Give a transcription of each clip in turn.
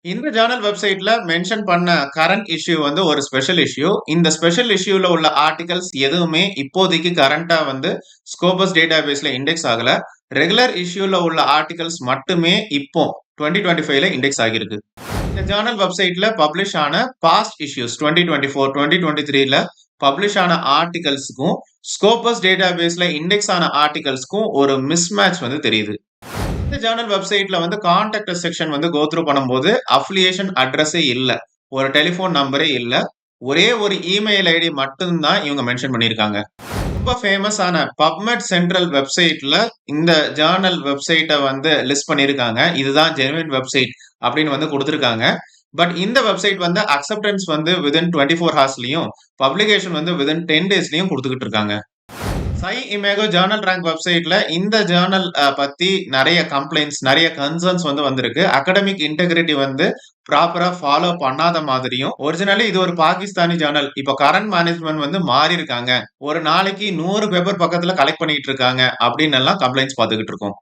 இந்த ஜர்னல் வெப்சைட்ல மென்ஷன் பண்ண கரண்ட் இஷ்யூ வந்து ஒரு ஸ்பெஷல் இஷ்யூ. இந்த ஸ்பெஷல் இஷ்யூல உள்ள ஆர்டிகல்ஸ் எதுவுமே இப்போதைக்கு கரண்டா வந்து ஸ்கோபஸ் டேட்டாபேஸ்ல இண்டெக்ஸ் ஆகல. ரெகுலர் இஷ்யூல உள்ள ஆர்டிகல்ஸ் மட்டுமே இப்போ 2025ல இண்டெக்ஸ் ஆகியிருக்கு. இந்த ஜர்னல் வெப்சைட்ல பப்ளிஷ் ஆன பாஸ்ட் இஷ்யூஸ் 2024, 2023ல பப்ளிஷ் ஆன ஆர்டிகல்ஸ்க்கும் ஸ்கோபஸ் டேட்டாபேஸ்ல இண்டெக்ஸ் ஆன ஆர்டிகல்ஸ்க்கும் ஒரு மிஸ்மேட்ச் வந்து தெரியுது. இந்த ஜர்னல் வெப்சைட்ல வந்து கான்டாக்ட் செக்ஷன் வந்து கோ த்ரூ பண்ணும்போது அஃபிலியேஷன் அட்ரஸே இல்ல. ஒரு டெலிஃபோன் நம்பரே இல்ல. ஒரே ஒரு இமெயில் ஐடி மட்டும்தான் இவங்க மென்ஷன் பண்ணியிருக்காங்க. ரொம்ப ஃபேமஸான பப்மெட் சென்ட்ரல் வெப்சைட்ல இந்த ஜர்னல் வெப்சைட்டை வந்து லிஸ்ட் பண்ணியிருக்காங்க. இதுதான் ஜெனுவின் வெப்சைட் அப்படின்னு வந்து கொடுத்துருக்காங்க. பட் இந்த வெப்சைட் வந்து அக்செப்டன்ஸ் வந்து வித்தின் 24 ஹார்ஸ்லயும் பப்ளிகேஷன் வந்து வித்தின் 10 டேஸ்லயும் கொடுத்துக்கிட்டு இருக்காங்க. சை இமேகோ ஜர்னல் ரேங்க் வெப்சைட்ல இந்த ஜர்னல் பத்தி நிறைய கம்ப்ளைண்ட்ஸ், நிறைய கன்சர்ன்ஸ் வந்து வந்திருக்கு. அகடமிக் இன்டெகிரிட்டி வந்து ப்ராப்பரா ஃபாலோ பண்ணாத மாதிரியும், ஒரிஜினலி இது ஒரு பாகிஸ்தானி ஜர்னல். இப்போ கரண்ட் மேனேஜ்மெண்ட் வந்து மாறி இருக்காங்க. ஒரு நாளைக்கு 100 பேப்பர் பக்கத்துல கலெக்ட் பண்ணிட்டு இருக்காங்க அப்படின்னு எல்லாம் கம்ப்ளைண்ட்ஸ் பார்த்துக்கிட்டு இருக்கோம்.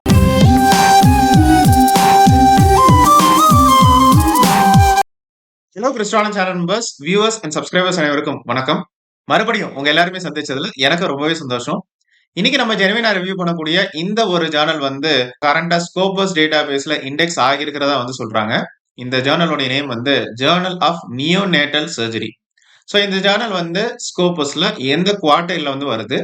ஹலோ கிறிஸ்டான channel members, viewers and subscribers அனைவருக்கும் வணக்கம். மறுபடியும் உங்க எல்லாருமே சந்திச்சதுல எனக்கு ரொம்பவே சந்தோஷம். இன்னைக்கு நம்ம ஜெனுவினா ரிவ்யூ பண்ணக்கூடிய இந்த ஒரு ஜர்னல் வந்து கரண்டா ஸ்கோபஸ் டேட்டாபேஸ்ல இண்டெக்ஸ் ஆகியிருக்கிறதா வந்து சொல்றாங்க. இந்த ஜர்னலோட நேம் வந்து journal of neonatal surgery. So இந்த ஜர்னல் வந்து ஸ்கோபஸ்ல எந்த குவார்டைல வந்து வருது.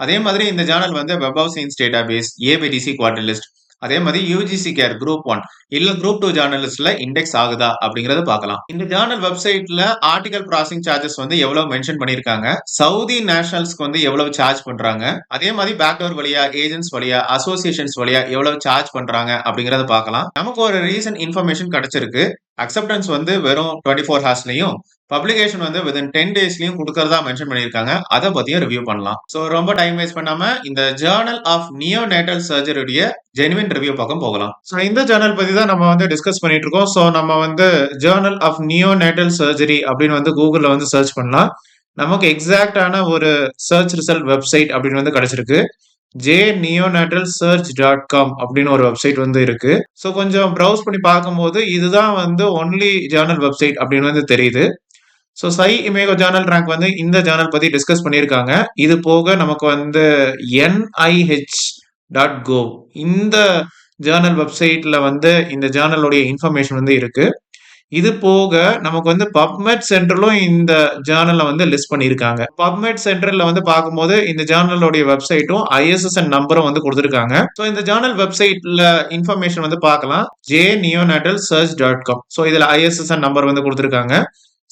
அதே மாதிரி இந்த ஜர்னல் வந்து Web of Science database, ABDC quarter list, அதே மாதிரி யூஜிசி கேர் குரூப் 1 இல்ல குரூப் 2 ஜர்னலிஸ்ட்ல இண்டெக்ஸ் ஆகுதா அப்படிங்கறத பார்க்கலாம். இந்த ஜர்னல் வெப்சைட்ல ஆர்டிகல் ப்ராசஸிங் சார்ஜஸ் வந்து எவ்வளவு மென்ஷன் பண்ணிருக்காங்க, சவுதி நேஷனல்ஸ்க்கு வந்து எவ்வளவு சார்ஜ் பண்றாங்க, அதே மாதிரி பேக்டோர் வழியா, ஏஜென்ட்ஸ் வழியா, அசோசியேஷன்ஸ் வழியா எவ்வளவு சார்ஜ் பண்றாங்க அப்படிங்கறத பார்க்கலாம். நமக்கு ஒரு ரீசன்ட் இன்ஃபர்மேஷன் கிடைச்சிருக்கு. அக்செப்டன்ஸ் வந்து வெறும் 24 ஹார்ஸ்லயும் பப்ளிகேஷன் வந்து வித்தின் 10 டேஸ்லயும் கொடுக்கறதா மென்ஷன் பண்ணிருக்காங்க. அதை பத்தியும் ரிவ்யூ பண்ணலாம். சோ ரொம்ப டைம் வேஸ்ட் பண்ணாம இந்த ஜர்னல் ஆஃப் நியோநேட்டல் சர்ஜரியுடைய ஜெனுவின் ரிவ்யூ பக்கம் போகலாம். சோ இந்த ஜர்னல் பத்தி தான் நம்ம வந்து டிஸ்கஸ் பண்ணிட்டு இருக்கோம். சோ நம்ம வந்து ஜர்னல் ஆஃப் நியோநேட்டல் சர்ஜரி அப்படின்னு வந்து கூகுள்ல வந்து சர்ச் பண்ணலாம். நமக்கு எக்ஸாக்டான ஒரு சர்ச் ரிசல்ட் வெப்சைட் அப்படின்னு வந்து கிடைச்சிருக்கு. jneonatalsearch.com அப்படின்னு ஒரு வெப்சைட் வந்து இருக்கு. ஸோ கொஞ்சம் ப்ரௌஸ் பண்ணி பார்க்கும்போது இதுதான் வந்து ஒன்லி ஜர்னல் வெப்சைட் அப்படின்னு வந்து தெரியுது. ஸோ சை இமேகோ ஜர்னல் ரேங்க் வந்து இந்த ஜர்னல் பத்தி டிஸ்கஸ் பண்ணியிருக்காங்க. இது போக நமக்கு வந்து NIH.gov இந்த ஜர்னல் வெப்சைட்ல வந்து இந்த ஜர்னலுடைய இன்ஃபர்மேஷன் வந்து இருக்கு. இது போக நமக்கு வந்து பப்மெட் சென்டர்லும் இந்த ஜேர்னல்ல வந்து லிஸ்ட் பண்ணியிருக்காங்க. பப்மெட் சென்டர்ல வந்து பார்க்கும்போது இந்த ஜேர்னலோடைய வெப்சைட்டும் ISSN நம்பரும் வந்து கொடுத்துருக்காங்க. ஸோ இந்த ஜேர்னல் வெப்சைட்ல இன்ஃபர்மேஷன் வந்து பார்க்கலாம். jneonatalsearch.com. ஸோ இதுல ISSN நம்பர் வந்து கொடுத்துருக்காங்க.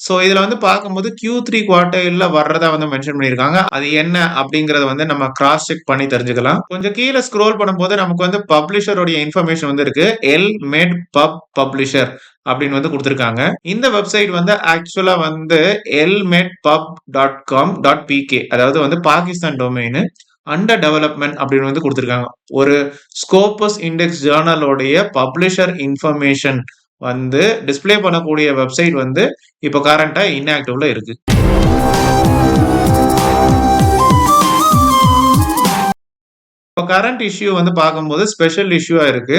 ஸோ இதுல வந்து பார்க்கும்போது Q3 குவார்டைல வர்றதா வந்து மென்ஷன் பண்ணியிருக்காங்க. அது என்ன அப்படிங்கறத வந்து நம்ம கிராஸ் செக் பண்ணி தெரிஞ்சுக்கலாம். கொஞ்சம் கீழே ஸ்க்ரோல் பண்ணும்போது நமக்கு வந்து பப்ளிஷருடைய இன்ஃபர்மேஷன் வந்து இருக்கு. எல்மெட் பப் பப்ளிஷர் அப்படின்னு வந்து கொடுத்துருக்காங்க. இந்த வெப்சைட் வந்து ஆக்சுவலா வந்து elmedpub.com.pk அதாவது வந்து பாகிஸ்தான் டொமைன் அண்டர் டெவலப்மெண்ட் அப்படின்னு வந்து கொடுத்துருக்காங்க. ஒரு ஸ்கோபஸ் இண்டெக்ஸ் ஜேர்னலோடைய பப்ளிஷர் இன்ஃபர்மேஷன் வந்து டிஸ்பிளே பண்ணக்கூடிய வெப்சைட் வந்து இப்போ கரண்டா இன்ஆக்டிவ்ல இருக்கு. இப்போ கரண்ட் இஷ்யூ வந்து பார்க்கும்போது ஸ்பெஷல் இஷ்யூவா இருக்கு.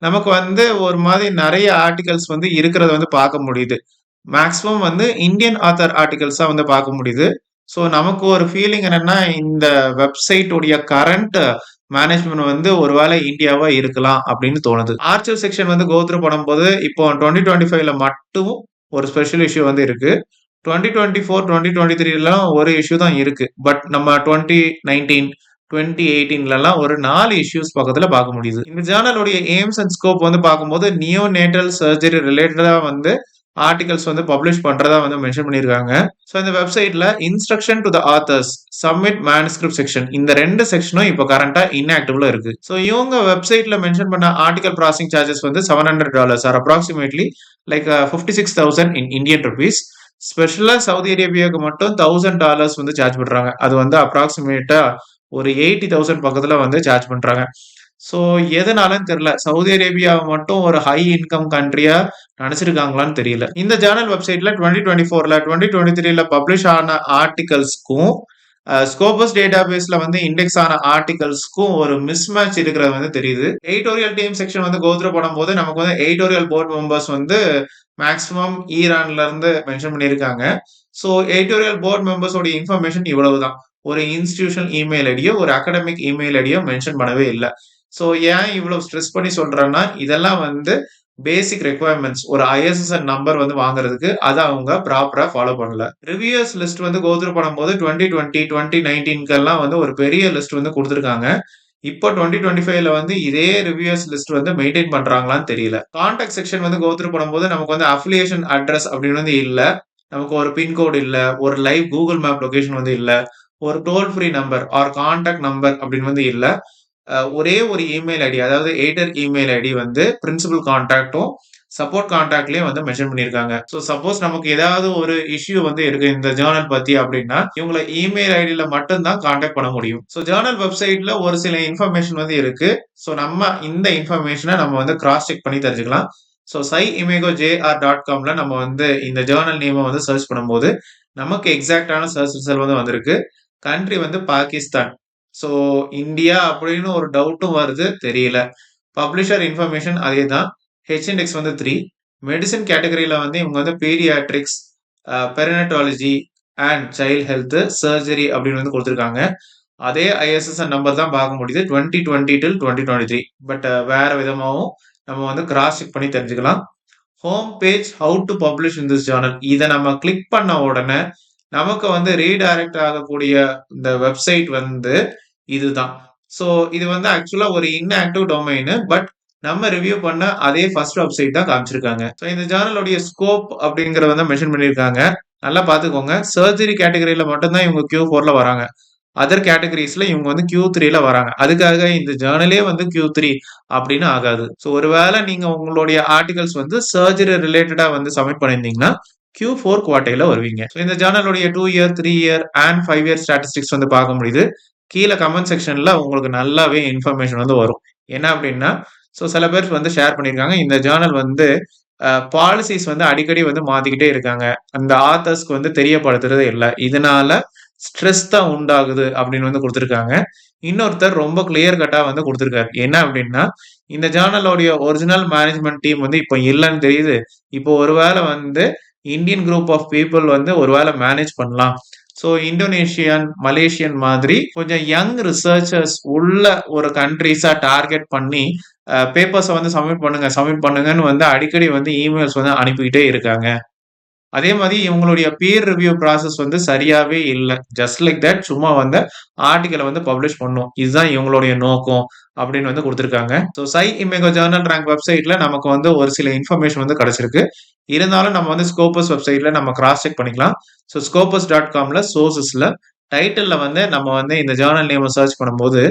நமக்கு வந்து ஒரு மாதிரி நிறைய ஆர்டிகல்ஸ் வந்து இருக்கிறத வந்து பார்க்க முடியுது. மேக்ஸிமம் வந்து இந்தியன் ஆத்தர் ஆர்டிகல்ஸா வந்து பார்க்க முடியுது. ஸோ நமக்கு ஒரு ஃபீலிங் என்னன்னா இந்த வெப்சைட் உடைய கரண்ட் மேனேஜ்மெண்ட் வந்து ஒருவேளை இந்தியாவா இருக்கலாம் அப்படின்னு தோணுது. ஆர்ச்சிவ் செக்ஷன் வந்து கோத்ரூ பண்ணும்போது இப்போ 2025ல மட்டும் ஒரு ஸ்பெஷல் இஷ்யூ வந்து இருக்கு. 2024, 2023லாம் ஒரு இஷ்யூ தான் இருக்கு. பட் நம்ம 2019, 2018லலாம் ஒரு 4 இஷ்யூஸ் பக்கத்துல பார்க்க முடியுது. இந்த ஜேர்னலுடைய எய்ம்ஸ் அண்ட் ஸ்கோப் வந்து பார்க்கும்போது நியோநேட்டல் சர்ஜரி ரிலேட்டடா வந்து ஆர்டிகல்ஸ் வந்து பப்ளிஷ் பண்றதா வந்து மென்ஷன் பண்ணியிருக்காங்க. ஸோ இந்த வெப்சைட்ல instruction to the authors, submit manuscript section இந்த 2 செக்ஷனும் இப்போ கரண்டா இன்ஆக்டிவ்ல இருக்கு. ஸோ இவங்க வெப்சைட்ல மென்ஷன் பண்ண ஆர்டிகல் ப்ராசஸிங் சார்ஜஸ் வந்து $700 or approximately like 56,000 in Indian rupees. ஸ்பெஷலா சவுதி அரேபியாவுக்கு மட்டும் $1,000 வந்து சார்ஜ் பண்றாங்க. அது வந்து அப்ராக்சிமேட்டா ஒரு 80,000 பக்கத்துல வந்து சார்ஜ் பண்றாங்க. ஸோ எதனாலன்னு தெரியல. சவுதி அரேபியாவை மட்டும் ஒரு ஹை இன்கம் கண்ட்ரியா நினைச்சிருக்காங்களான்னு தெரியல. இந்த ஜேர்னல் வெப்சைட்ல 2024ல 2023ல பப்ளிஷ் ஆன ஆர்டிகல்ஸ்க்கும் ஸ்கோபஸ் டேட்டாபேஸ்ல வந்து இண்டெக்ஸ் ஆன ஆர்டிகல்ஸ்க்கும் ஒரு மிஸ்மேட்ச் இருக்கிறது வந்து தெரியுது. எடிட்டோரியல் டீம் செக்ஷன் வந்து கோத்ரூ பண்ணும்போது நமக்கு வந்து எடிட்டோரியல் போர்ட் மெம்பர்ஸ் வந்து மேக்ஸிமம் ஈரான்ல இருந்து மென்ஷன் பண்ணியிருக்காங்க. ஸோ எடிட்டோரியல் போர்ட் மெம்பர்ஸோட இன்ஃபர்மேஷன் இவ்வளவுதான். ஒரு இன்ஸ்டிடியூஷனல் இமெயில் ஐடியோ ஒரு அகாடமிக் இமெயில் ஐடியோ மென்ஷன் பண்ணவே இல்லை. ஸோ ஏன் இவ்வளவு ஸ்ட்ரெஸ் பண்ணி சொல்றேன்னா இதெல்லாம் வந்து பேசிக் ரெக்குவயர்மெண்ட்ஸ். ஒரு ஐஎஸ்எஸ்என் நம்பர் வந்து வாங்குறதுக்கு அதை அவங்க ப்ராப்பரா ஃபாலோ பண்ணல. ரிவ்யூயர்ஸ் லிஸ்ட் வந்து கோத்ரூ பண்ணும்போது 2020 2019 வந்து ஒரு பெரிய லிஸ்ட் வந்து கொடுத்துருக்காங்க. இப்போ 2025ல வந்து இதே ரிவ்யூயர்ஸ் லிஸ்ட் வந்து மெயின்டைன் பண்றாங்களான்னு தெரியல. கான்டாக்ட் செக்ஷன் வந்து கோத்ரூ பண்ணும்போது நமக்கு வந்து அஃபிலியேஷன் அட்ரஸ் அப்படின்னு வந்து இல்ல. நமக்கு ஒரு பின்கோடு இல்ல, ஒரு லைவ் கூகுள் மேப் லொகேஷன் வந்து இல்ல, ஒரு toll free number or contact number அப்படின்னு வந்து இல்ல. ஒரே ஒரு இமெயில் ஐடி, அதாவது எடிட்டர் இமெயில் ஐடி வந்து பிரின்சிபல் கான்டாக்டும் சப்போர்ட் கான்டாக்ட்லயும் வந்து மென்ஷன் பண்ணியிருக்காங்க. ஸோ சப்போஸ் நமக்கு ஏதாவது ஒரு இஷ்யூ வந்து இருக்கு இந்த ஜேர்னல் பத்தி அப்படின்னா இவங்களை இமெயில் ஐடியில மட்டும் தான் கான்டாக்ட் பண்ண முடியும். ஸோ ஜேர்னல் வெப்சைட்ல ஒரு சில இன்ஃபர்மேஷன் வந்து இருக்கு. ஸோ நம்ம இந்த இன்ஃபர்மேஷனை நம்ம வந்து கிராஸ் செக் பண்ணி தெரிஞ்சுக்கலாம். ஸோ sciimagojr.comல நம்ம வந்து இந்த ஜேர்னல் நேமை வந்து சர்ச் பண்ணும்போது நமக்கு எக்ஸாக்டான சர்ச் ரிசல்ட் வந்து வந்திருக்கு. கண்ட்ரி வந்து பாகிஸ்தான். ஸோ இந்தியா அப்படின்னு ஒரு டவுட்டும் வருது, தெரியல. பப்ளிஷர் இன்ஃபர்மேஷன் அதே தான். ஹெச் இண்டெக்ஸ் வந்து 3. மெடிசன் கேட்டகரியில வந்து இவங்க வந்து paediatrics, perinatology and child health, surgery அப்படின்னு வந்து கொடுத்துருக்காங்க. அதே ஐஎஸ்எஸ்என் நம்பர் தான் பார்க்க முடியுது 2020 till 2023. பட் வேற விதமாகவும் நம்ம வந்து கிராஸ் செக் பண்ணி தெரிஞ்சுக்கலாம். Home page how to publish in this Journal இதை நம்ம கிளிக் பண்ண உடனே நமக்கு வந்து ரீடைரக்ட் ஆகக்கூடிய இந்த வெப்சைட் வந்து இதுதான். ஸோ இது வந்து ஆக்சுவலா ஒரு இன்ஆக்டிவ் டொமைன். பட் நம்ம ரிவ்யூ பண்ண அதே ஃபர்ஸ்ட் வெப்சைட் தான் காமிச்சிருக்காங்க. ஸோ இந்த ஜேர்னலுடைய ஸ்கோப் அப்படிங்கறத வந்து மென்ஷன் பண்ணியிருக்காங்க. நல்லா பார்த்துக்கோங்க. சர்ஜரி கேட்டகரியில மட்டும்தான் இவங்க Q4ல வராங்க. அதர் கேட்டகரிஸ்ல இவங்க வந்து Q3ல வராங்க. அதுக்காக இந்த ஜேர்னலே வந்து Q3 அப்படின்னு ஆகாது. ஸோ ஒருவேளை நீங்க உங்களுடைய ஆர்டிகல்ஸ் வந்து சர்ஜரி ரிலேட்டடா வந்து சப்மிட் பண்ணியிருந்தீங்கன்னா Q4 குவார்டைல வருவீங்க. ஸோ இந்த ஜேர்னலுடைய 2 year 3 year and 5 year statistics வந்து பார்க்க முடியுது. கீழே கமெண்ட் செக்ஷன்ல உங்களுக்கு நல்லாவே இன்ஃபர்மேஷன் வந்து வரும். என்ன அப்படின்னா ஸோ சில பேர் வந்து ஷேர் பண்ணியிருக்காங்க இந்த ஜேர்னல் வந்து பாலிசிஸ் வந்து அடிக்கடி வந்து மாத்திக்கிட்டே இருக்காங்க. அந்த ஆத்தர்ஸ்க்கு வந்து தெரியப்படுத்துறது இல்லை. இதனால ஸ்ட்ரெஸ் தான் உண்டாகுது அப்படின்னு வந்து கொடுத்துருக்காங்க. இன்னொருத்தர் ரொம்ப கிளியர் கட்டா வந்து கொடுத்துருக்காரு. என்ன அப்படின்னா இந்த ஜேர்னலோடைய ஒரிஜினல் மேனேஜ்மெண்ட் டீம் வந்து இப்போ இல்லைன்னு தெரியுது. இப்போ ஒருவேளை வந்து இந்தியன் குரூப் ஆஃப் பீப்புள் வந்து ஒருவேளை மேனேஜ் பண்ணலாம். ஸோ இந்தோனேஷியன், மலேசியன் மாதிரி கொஞ்சம் யங் ரிசர்ச்சர்ஸ் உள்ள ஒரு கண்ட்ரிஸா டார்கெட் பண்ணி பேப்பர்ஸை வந்து சப்மிட் பண்ணுங்கன்னு வந்து அடிக்கடி வந்து இமெயில்ஸ் வந்து அனுப்பிக்கிட்டே இருக்காங்க. அதே மாதிரி இவங்களுடைய பீர் ரிவ்யூ ப்ராசஸ் வந்து சரியாவே இல்ல. ஜஸ்ட் லைக் தட் சும்மா வந்து ஆர்டிக்கல வந்து பப்ளிஷ் பண்ணும். இதுதான் இவங்களுடைய நோக்கம் அப்படின்னு வந்து குடுத்திருக்காங்க. ஸோ Sciimago ஜர்னல் ரேங்க் வெப்சைட்ல நமக்கு வந்து ஒரு சில இன்ஃபர்மேஷன் வந்து கிடைச்சிருக்கு. இருந்தாலும் நம்ம வந்து ஸ்கோபஸ் வெப்சைட்ல நம்ம கிராஸ் செக் பண்ணிக்கலாம். ஸோ scopus.comல சோர்சஸ்ல டைட்டில்ல வந்து நம்ம வந்து இந்த ஜர்னல் நேம சர்ச் பண்ணும்போது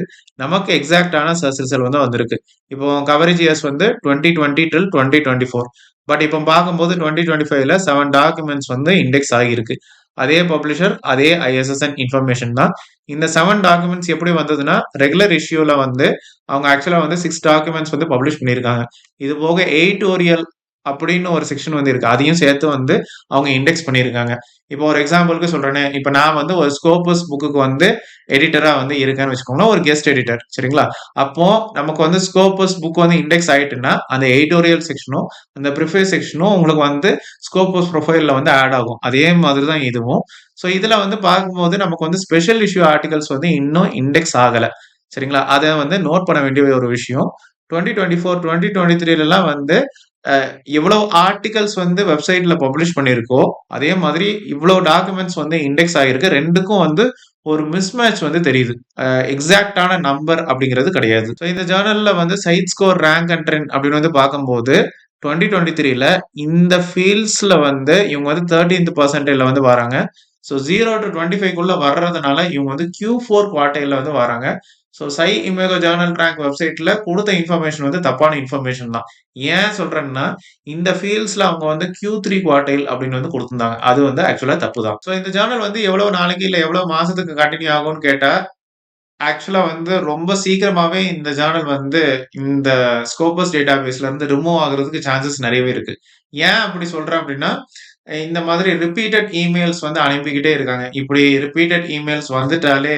நமக்கு எக்ஸாக்ட்டான சர்ச் ரிசல்ட் வந்து வந்திருக்கு. இப்போ கவரேஜ் இயர்ஸ் வந்து 2020 till 2024. பட் இப்போ பார்க்கும்போது 2025ல 7 டாக்குமெண்ட்ஸ் வந்து இண்டெக்ஸ் ஆகியிருக்கு. அதே பப்ளிஷர், அதே ஐஎஸ்எஸ்என் இன்ஃபர்மேஷன் தான். இந்த 7 டாக்குமெண்ட்ஸ் எப்படி வந்ததுன்னா, ரெகுலர் இஷ்யூல வந்து அவங்க ஆக்சுவலா வந்து 6 டாக்குமெண்ட்ஸ் வந்து பப்ளிஷ் பண்ணியிருக்காங்க. இது போக எடிட்டோரியல் அப்படின்னு ஒரு செக்ஷன் வந்து இருக்கு. அதையும் சேர்த்து வந்து அவங்க இண்டெக்ஸ் பண்ணியிருக்காங்க. இப்போ ஒரு எக்ஸாம்பிளுக்கு சொல்றேனே, இப்போ நான் வந்து ஒரு ஸ்கோபஸ் புக்குக்கு வந்து எடிட்டரா வந்து இருக்கேன்னு வச்சுக்கோங்களேன். ஒரு கெஸ்ட் எடிட்டர். சரிங்களா? அப்போ நமக்கு வந்து ஸ்கோபஸ் புக் வந்து இண்டெக்ஸ் ஆயிட்டுன்னா, அந்த எடிட்டோரியல் செக்ஷனும், அந்த ப்ரிஃபேஸ் செக்ஷனும் உங்களுக்கு வந்து ஸ்கோபஸ் ப்ரொஃபைல்ல வந்து ஆட் ஆகும். அதே மாதிரி தான் இதுவும். ஸோ இதுல வந்து பார்க்கும்போது நமக்கு வந்து ஸ்பெஷல் இஷ்யூ ஆர்டிகல்ஸ் வந்து இன்னும் இண்டெக்ஸ் ஆகல. சரிங்களா? அத வந்து நோட் பண்ண வேண்டிய ஒரு விஷயம். 2024, 2023லலாம் வந்து எவ்வளவு ஆர்டிகல்ஸ் வந்து வெப்சைட்ல பப்ளிஷ் பண்ணியிருக்கோ, அதே மாதிரி இவ்வளவு டாக்குமெண்ட்ஸ் வந்து இண்டெக்ஸ் ஆகிருக்கு. 2க்கும் வந்து ஒரு மிஸ்மேட்ச் வந்து தெரியுது. எக்ஸாக்ட்டான நம்பர் அப்படிங்கிறது கிடையாது. ஸோ இந்த ஜர்னல்ல வந்து cite score, rank and trend அப்படின்னு வந்து பார்க்கும்போது 2023ல இந்த ஃபீல்ட்ஸ்ல வந்து இவங்க வந்து 13th பெர்சன்டைல்ல வந்து வராங்க. ஸோ 0 to 25க்குள்ள வர்றதுனால இவங்க வந்து Q4 குவார்டைல்ல வந்து வராங்க. ஸோ Sciimago ஜர்னல் ரேங்க் வெப்சைட்ல கொடுத்த இன்ஃபர்மேஷன் வந்து தப்பான இன்ஃபர்மேஷன் தான். ஏன் சொல்றேன்னா, இந்த ஃபீல்ட்ஸ்ல அவங்க வந்து Q3 குவார்டைல் அப்படின்னு வந்து குடுத்திருந்தாங்க. அது வந்து ஆக்சுவலா தப்பு தான். ஸோ இந்த ஜர்னல் வந்து எவ்வளவு நாளைக்கு இல்ல எவ்வளவு மாசத்துக்கு கன்டின்யூ ஆகும்னு கேட்டா, ஆக்சுவலா வந்து ரொம்ப சீக்கிரமாவே இந்த ஜர்னல் வந்து இந்த ஸ்கோபஸ் டேட்டாபேஸ்ல இருந்து ரிமூவ் ஆகுறதுக்கு சான்சஸ் நெறையவே இருக்கு. ஏன் அப்படி சொல்றேன் அப்படின்னா, இந்த மாதிரி ரிப்பீட்டட் இமெயில்ஸ் வந்து அனுப்பிக்கிட்டே இருக்காங்க. இப்படி ரிப்பீட்டட் இமெயில்ஸ் வந்துட்டாலே,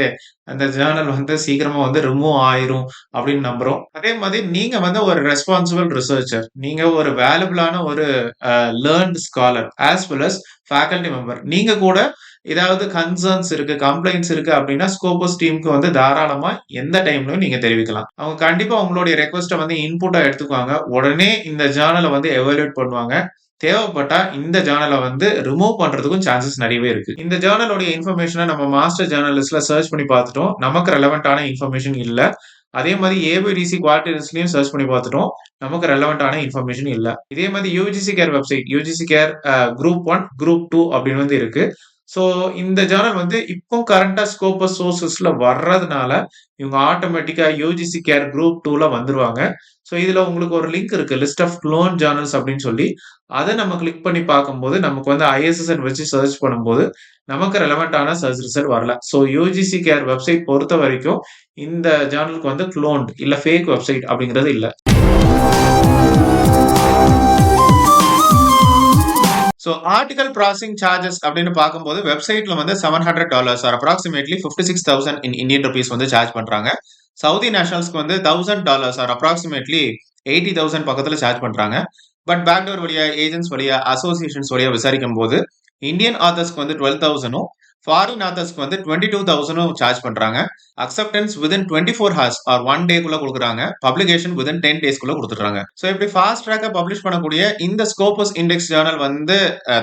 அந்த ஜர்னல் வந்து சீக்கிரமா வந்து ரிமூவ் ஆயிரும் அப்படின்னு நம்புறோம். அதே மாதிரி நீங்க வந்து ஒரு ரெஸ்பான்சிபிள் ரிசர்ச்சர். நீங்க ஒரு வேல்யூபிளான ஒரு learned scholar as well as faculty member. நீங்க கூட ஏதாவது கன்சர்ன்ஸ் இருக்கு, கம்ப்ளைண்ட்ஸ் இருக்கு அப்படின்னா ஸ்கோபஸ் டீமுக்கு வந்து தாராளமா எந்த டைம்லயும் நீங்க தெரிவிக்கலாம். அவங்க கண்டிப்பா உங்களுடைய ரெக்வெஸ்ட்ட வந்து இன்புட்டா எடுத்துக்குவாங்க. உடனே இந்த ஜர்னல வந்து எவாலுவேட் பண்ணுவாங்க. தேவைப்பட்டா இந்த ஜர்னல வந்து ரிமூவ் பண்றதுக்கும் சான்சஸ் நெறையவே இருக்கு. இந்த ஜர்னலோட இன்ஃபர்மேஷன நம்ம மாஸ்டர் ஜர்னலிஸ்ட்ல சர்ச் பண்ணி பார்த்துட்டோம். நமக்கு ரெலவன்ட்டான இன்ஃபர்மேஷன் இல்ல. அதே மாரி ஏபிடிசி குவாலிட்டி லிஸ்ட்லயும் சர்ச் பண்ணி பார்த்துட்டோம். நமக்கு ரெலவன்ட்டான இன்ஃபர்மேஷன் இல்ல. இதே மாரி UGC care website, UGC care group 1, group 2 அப்படின்னு வந்து இருக்கு. ஸோ இந்த ஜர்னல் வந்து இப்போ கரண்டா ஸ்கோபஸ் சோர்சஸ்ல வர்றதுனால, இவங்க ஆட்டோமேட்டிக்கா யுஜிசி கேர் குரூப் 2ல வந்துருவாங்க. ஸோ இதுல உங்களுக்கு ஒரு லிங்க் இருக்கு. லிஸ்ட் ஆஃப் க்ளோன் ஜர்னல்ஸ் அப்படின்னு சொல்லி. அத நம்ம கிளிக் பண்ணி பார்க்கும்போது, நமக்கு வந்து ஐஎஸ்எஸ்என் வச்சு சர்ச் பண்ணும்போது, நமக்கு ரெலவன்ட்டான சர்ச் ரிசல்ட் வரல. ஸோ யுஜிசி கேர் வெப்சைட் பொறுத்தவரைக்கும், இந்த ஜர்னலுக்கு வந்து குளோன்ட் இல்ல ஃபேக் வெப்சைட் அப்படிங்கிறது இல்ல. ஸோ ஆர்டிகல் ப்ராசஸிங் சார்ஜஸ் அப்படின்னு பார்க்கும்போது வெப்சைட்ல வந்து $700 or approximately 56,000 in Indian rupees வந்து சார்ஜ் பண்றாங்க. சவுதி நேஷனல்ஸ்க்கு வந்து $1,000 ஆர் அப்ராக்சிமேட்லி 80,000 பக்கத்துல சார்ஜ் பண்றாங்க. பட் பேக்டோர் வழியா, ஏஜென்ட்ஸ் வழியா, அசோசியேஷன்ஸ் வழியா விசாரிக்கும் போது இந்தியன் ஆத்தர்ஸ்க்கு வந்து 12,000ம், ஃபாரின் ஆத்தர்ஸ்க்கு வந்து 22,000ம் சார்ஜ் பண்றாங்க. அக்செப்டன்ஸ் வித்தின் 24 ஹார்ஸ் ஆர் 1 டேக்குள்ள கொடுக்குறாங்க. பப்ளிகேஷன் வித்தின் 10 டேஸ்க்குள்ள கொடுத்துட்றாங்க. ஸோ இப்படி ஃபாஸ்ட் ட்ராக்கா பப்ளிஷ் பண்ணக்கூடிய இந்த ஸ்கோபஸ் இண்டெக்ஸ் ஜர்னல் வந்து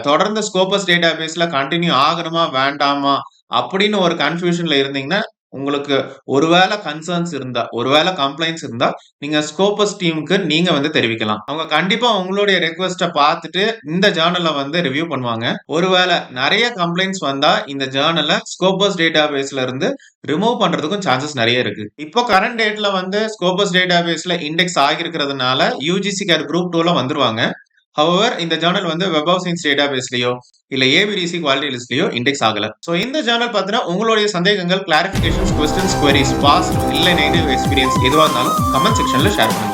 தொடர்ந்து ஸ்கோபஸ் டேட்டா பேஸ்ல கண்டினியூ ஆகணுமா வேண்டாமா அப்படின்னு ஒரு கன்ஃபியூஷன்ல இருந்தீங்கன்னா, உங்களுக்கு ஒருவேளை கன்சர்ன்ஸ் இருந்தா, ஒருவேளை கம்ப்ளைண்ட்ஸ் இருந்தா, நீங்க ஸ்கோபஸ் டீமுக்கு நீங்க வந்து தெரிவிக்கலாம். அவங்க கண்டிப்பா உங்களுடைய ரெக்வெஸ்ட்ட பார்த்துட்டு இந்த ஜர்னல வந்து ரிவ்யூ பண்ணுவாங்க. ஒருவேளை நெறைய கம்ப்ளைண்ட்ஸ் வந்தா இந்த ஜர்னல ஸ்கோபஸ் டேட்டாபேஸ்ல இருந்து ரிமூவ் பண்றதுக்கும் சான்சஸ் நெறைய இருக்கு. இப்போ கரண்ட் டேட்ல வந்து ஸ்கோபஸ் டேட்டாபேஸ்ல இண்டெக்ஸ் ஆகியிருக்கிறதுனால யுஜிசி கேர் குரூப் 2ல வந்துருவாங்க. ஹவவர் இந்த ஜர்னல் வந்து வெப் ஆஃப் சயின்ஸ் டேட்டாபேஸ்லயோ இல்ல ஏபிடிசி குவாலிட்டி லிஸ்ட்லயோ இண்டெக்ஸ் ஆகல. ஸோ இந்த ஜர்னல் பார்த்தீங்கன்னா உங்களுடைய சந்தேகங்கள், கிளாரிபிகேஷன்ஸ், கொஸ்டின்ஸ், குவரிஸ், பாஸ்ட் இல்ல நெகட்டிவ் எக்ஸ்பீரியன்ஸ் எதுவாக இருந்தாலும் கமெண்ட் செக்ஷன்ல ஷேர் பண்ணுங்க.